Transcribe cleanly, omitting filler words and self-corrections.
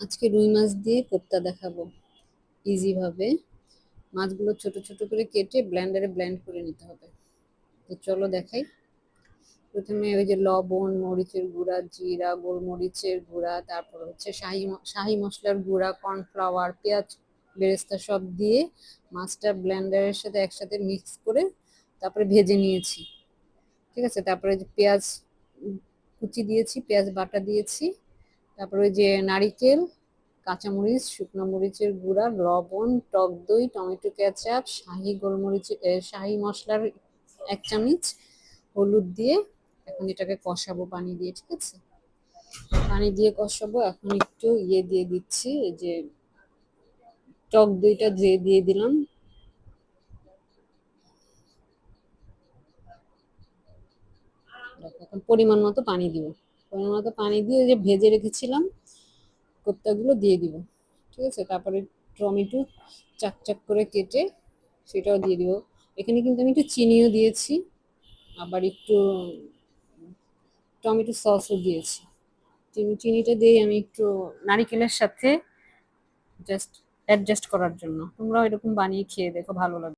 আজকে রুই মাছ দিয়ে কোপ্তা দেখাবো ইজি ভাবে। মাছগুলো ছোট ছোট করে কেটে ব্লেন্ডারে ব্লেন্ড করে নিতে হবে। তো চলো দেখাই। প্রথমে ওই যে লবণ, মরিচের গুঁড়া, জিরা, গোলমরিচের গুঁড়া, তারপর হচ্ছে শাহি মশলার গুঁড়া, কর্নফ্লাওয়ার, পেঁয়াজ বেরেস্তা সব দিয়ে মাছটা ব্লেন্ডারের সাথে একসাথে মিক্স করে তারপরে ভেজে নিয়েছি। ঠিক আছে, তারপরে যে পেঁয়াজ কুচি দিয়েছি, পেঁয়াজ বাটা দিয়েছি, তারপরে ওই যে নারিকেল, কাঁচামরিচ, শুকনো মরিচের গুঁড়া, লবণ, টক দই, টমেটো কেচাপ, শাহি মশলার 1 চামচ, হলুদ দিয়ে এখন এটাকে কষাবো পানি দিয়ে। ঠিক আছে, পানি দিয়ে কষাবো। এখন একটু দিয়ে দিচ্ছি, এই যে টক দইটা দিয়ে দিলাম। এখন পরিমাণ মতো পানি দিব। পরিমাণ মতো পানি দিয়ে যে ভেজে রেখেছিলাম কোপ্তাগুলো দিয়ে দিব। ঠিক আছে, তারপরে টমেটো চাক চাক করে কেটে সেটাও দিয়ে দিব। এখানে কিন্তু আমি একটু চিনিও দিয়েছি, আবার একটু টমেটো সসও দিয়েছি। চিনিটা দিয়ে আমি একটু নারিকেলের সাথে জাস্ট অ্যাডজাস্ট করার জন্য। তোমরাও এরকম বানিয়ে খেয়ে দেখো, ভালো লাগবে।